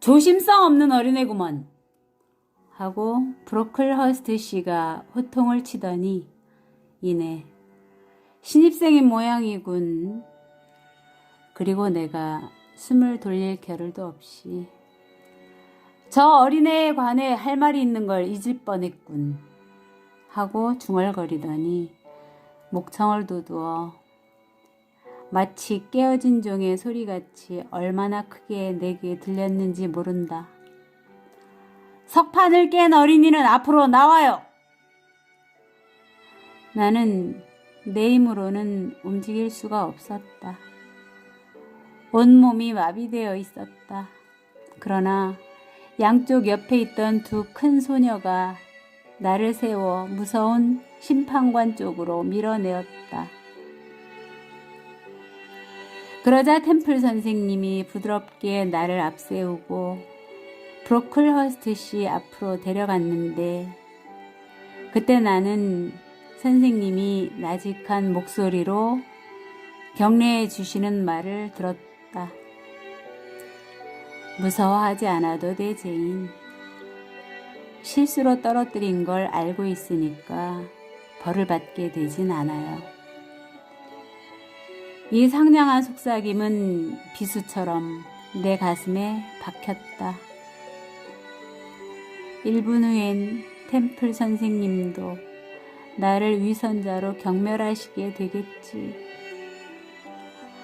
조심성 없는 어린애구먼 하고 브로클허스트 씨가 호통을 치더니 이내 신입생인 모양이군. 그리고 내가 숨을 돌릴 겨를도 없이 저 어린애에 관해 할 말이 있는 걸 잊을 뻔했군 하고 중얼거리더니 목청을 두드어 마치 깨어진 종의 소리같이 얼마나 크게 내게 들렸는지 모른다. 석판을 깬 어린이는 앞으로 나와요. 나는 내 힘으로는 움직일 수가 없었다. 온몸이 마비되어 있었다. 그러나 양쪽 옆에 있던 두 큰 소녀가 나를 세워 무서운 심판관 쪽으로 밀어내었다. 그러자 템플 선생님이 부드럽게 나를 앞세우고 브로클허스트 씨 앞으로 데려갔는데 그때 나는 선생님이 나직한 목소리로 격려해 주시는 말을 들었다. 무서워하지 않아도 돼, 제인. 실수로 떨어뜨린 걸 알고 있으니까 벌을 받게 되진 않아요. 이 상냥한 속삭임은 비수처럼 내 가슴에 박혔다. 1분 후엔 템플 선생님도 나를 위선자로 경멸하시게 되겠지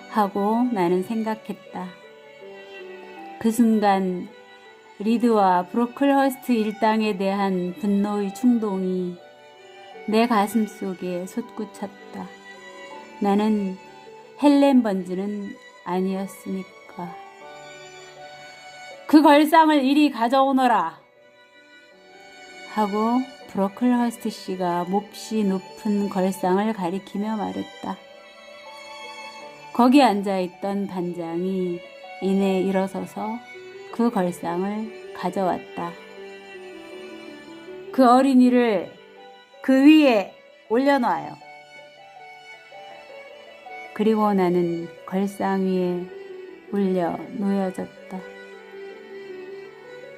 하고 나는 생각했다. 그 순간 리드와 브로클허스트 일당에 대한 분노의 충동이 내 가슴 속에 솟구쳤다. 나는 헬렌 번즈는 아니었으니까. 그 걸상을 이리 가져오너라 하고 브로클허스트 씨가 몹시 높은 걸상을 가리키며 말했다. 거기 앉아있던 반장이 이내 일어서서 그 걸상을 가져왔다. 그 어린이를 그 위에 올려놔요. 그리고 나는 걸상 위에 올려 놓여졌다.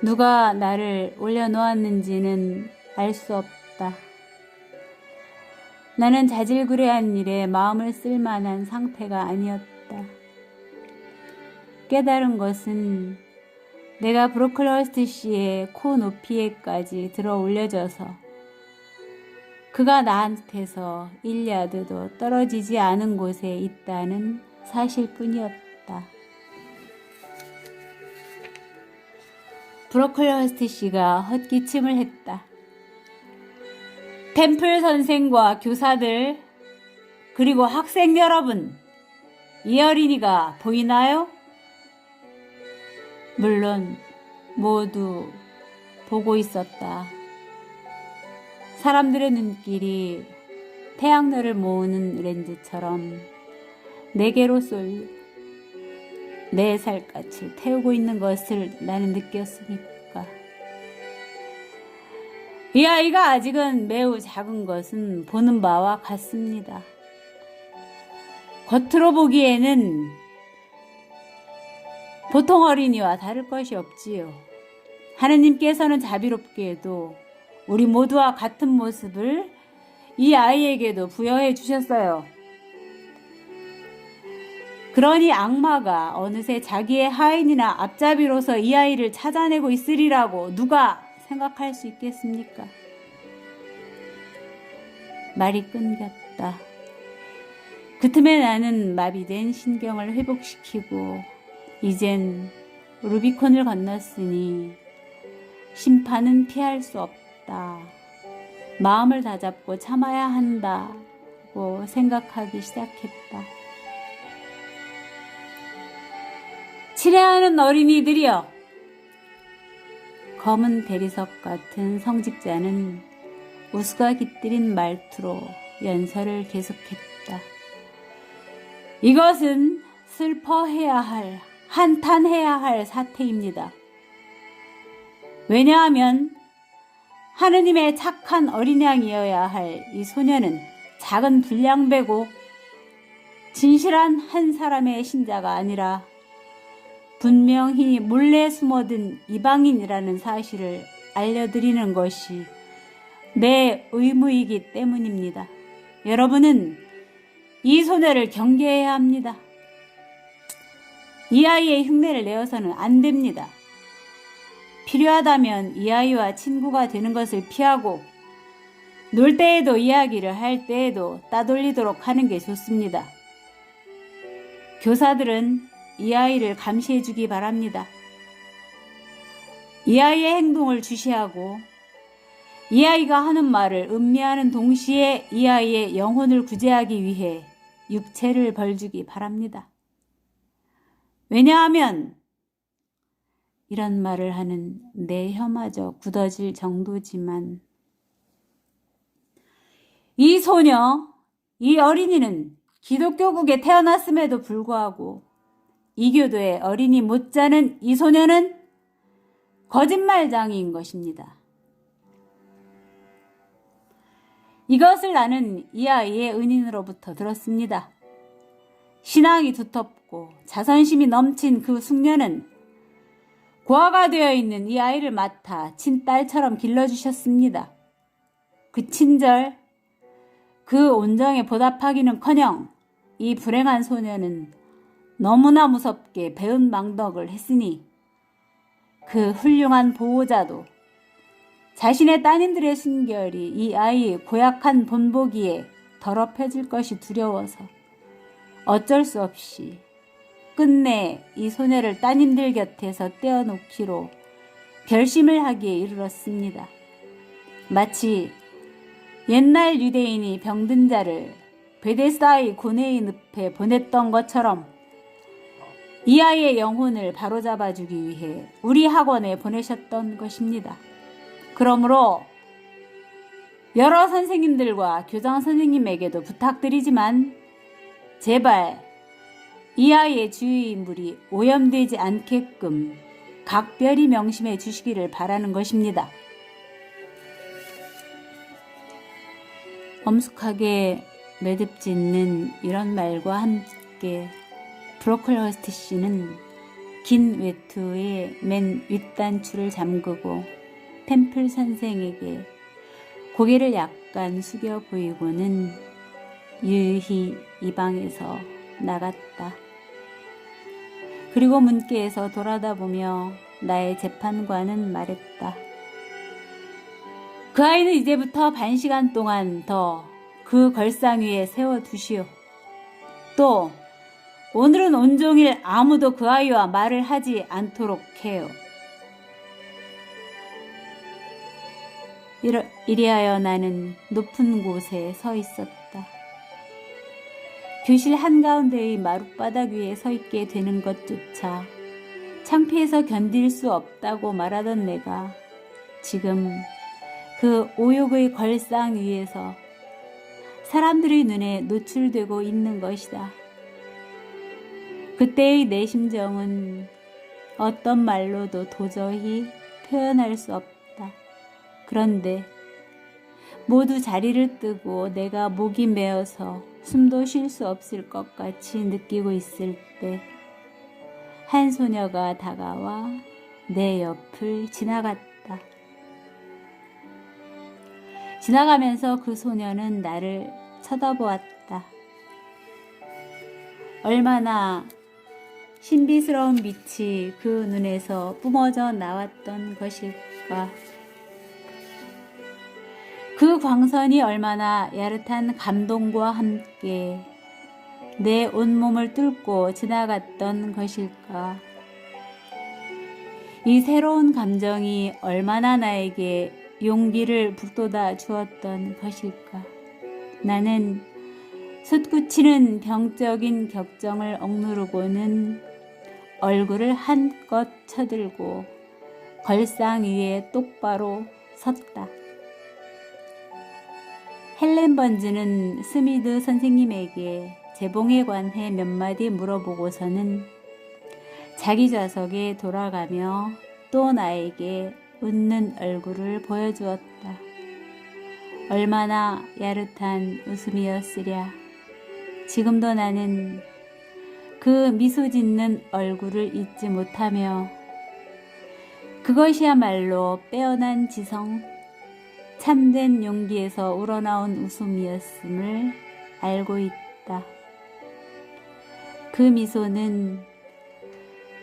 누가 나를 올려놓았는지는 알 수 없다. 나는 자질구레한 일에 마음을 쓸 만한 상태가 아니었다. 깨달은 것은 내가 브로클허스트 씨의 코 높이에까지 들어 올려져서 그가 나한테서 1야드도 떨어지지 않은 곳에 있다는 사실뿐이었다. 브로클허스트 씨가 헛기침을 했다. 템플 선생과 교사들 그리고 학생 여러분, 이 어린이가 보이나요? 물론 모두 보고 있었다. 사람들의 눈길이 태양열을 모으는 렌즈처럼 내게로 쏠려 내 살갗을 태우고 있는 것을 나는 느꼈으니까. 이 아이가 아직은 매우 작은 것은 보는 바와 같습니다. 겉으로 보기에는 보통 어린이와 다를 것이 없지요. 하느님께서는 자비롭게도 우리 모두와 같은 모습을 이 아이에게도 부여해 주셨어요. 그러니 악마가 어느새 자기의 하인이나 앞잡이로서 이 아이를 찾아내고 있으리라고 누가 생각할 수 있겠습니까? 말이 끊겼다. 그 틈에 나는 마비된 신경을 회복시키고 이젠 루비콘을 건넜으니 심판은 피할 수 없다. 마음을 다잡고 참아야 한다고 생각하기 시작했다. 치레하는 어린이들이여. 검은 대리석 같은 성직자는 우스가 깃들인 말투로 연설을 계속했다. 이것은 슬퍼해야 할, 한탄해야 할 사태입니다. 왜냐하면 하느님의 착한 어린 양이어야 할 이 소녀는 작은 불량배고 진실한 한 사람의 신자가 아니라 분명히 몰래 숨어든 이방인이라는 사실을 알려드리는 것이 내 의무이기 때문입니다. 여러분은 이 소녀를 경계해야 합니다. 이 아이의 흉내를 내어서는 안 됩니다. 필요하다면 이 아이와 친구가 되는 것을 피하고 놀 때에도 이야기를 할 때에도 따돌리도록 하는 게 좋습니다. 교사들은 이 아이를 감시해 주기 바랍니다. 이 아이의 행동을 주시하고 이 아이가 하는 말을 음미하는 동시에 이 아이의 영혼을 구제하기 위해 육체를 벌주기 바랍니다. 왜냐하면 이런 말을 하는 내 혀마저 굳어질 정도지만 이 소녀, 이 어린이는 기독교국에 태어났음에도 불구하고 이교도의 어린이 못지않은 이 소녀는 거짓말장이인 것입니다. 이것을 나는 이 아이의 은인으로부터 들었습니다. 신앙이 두텁고 자선심이 넘친 그 숙녀는 고아가 되어 있는 이 아이를 맡아 친딸처럼 길러주셨습니다. 그 친절, 그 온정에 보답하기는커녕 이 불행한 소녀는 너무나 무섭게 배은망덕을 했으니 그 훌륭한 보호자도 자신의 따님들의 순결이 이 아이의 고약한 본보기에 더럽혀질 것이 두려워서 어쩔 수 없이 끝내 이 소녀를 따님들 곁에서 떼어놓기로 결심을 하기에 이르렀습니다. 마치 옛날 유대인이 병든 자를 베데스다의 고뇌의 늪에 보냈던 것처럼 이 아이의 영혼을 바로잡아주기 위해 우리 학원에 보내셨던 것입니다. 그러므로 여러 선생님들과 교장 선생님에게도 부탁드리지만 제발 이 아이의 주의 인물이 오염되지 않게끔 각별히 명심해 주시기를 바라는 것입니다. 엄숙하게 매듭짓는 이런 말과 함께 브로클허스트 씨는 긴 외투의 맨 윗단추를 잠그고 템플 선생에게 고개를 약간 숙여 보이고는 유유히 이 방에서 나갔다. 그리고 문께에서 돌아다보며 나의 재판관은 말했다. 그 아이는 이제부터 반시간 동안 더 그 걸상 위에 세워두시오. 또 오늘은 온종일 아무도 그 아이와 말을 하지 않도록 해요. 이리하여 나는 높은 곳에 서 있었다. 교실 한가운데의 마룻바닥 위에 서 있게 되는 것조차 창피해서 견딜 수 없다고 말하던 내가 지금 그 오욕의 걸상 위에서 사람들의 눈에 노출되고 있는 것이다. 그때의 내 심정은 어떤 말로도 도저히 표현할 수 없다. 그런데 모두 자리를 뜨고 내가 목이 메어서 숨도 쉴 수 없을 것 같이 느끼고 있을 때 한 소녀가 다가와 내 옆을 지나갔다. 지나가면서 그 소녀는 나를 쳐다보았다. 얼마나 신비스러운 빛이 그 눈에서 뿜어져 나왔던 것일까. 그 광선이 얼마나 야릇한 감동과 함께 내 온몸을 뚫고 지나갔던 것일까. 이 새로운 감정이 얼마나 나에게 용기를 북돋아 주었던 것일까. 나는 솟구치는 병적인 격정을 억누르고는 얼굴을 한껏 쳐들고 걸상 위에 똑바로 섰다. 헬렌 번즈는 스미드 선생님에게 재봉에 관해 몇 마디 물어보고서는 자기 좌석에 돌아가며 또 나에게 웃는 얼굴을 보여주었다. 얼마나 야릇한 웃음이었으랴. 지금도 나는 그 미소 짓는 얼굴을 잊지 못하며 그것이야말로 빼어난 지성, 참된 용기에서 우러나온 웃음이었음을 알고 있다. 그 미소는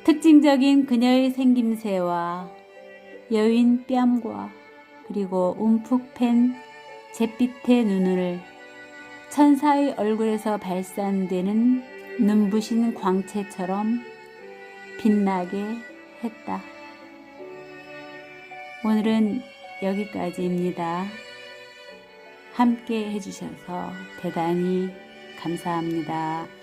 특징적인 그녀의 생김새와 여윈 뺨과 그리고 움푹 팬 잿빛의 눈을 천사의 얼굴에서 발산되는 눈부신 광채처럼 빛나게 했다. 오늘은 여기까지입니다. 함께 해주셔서 대단히 감사합니다.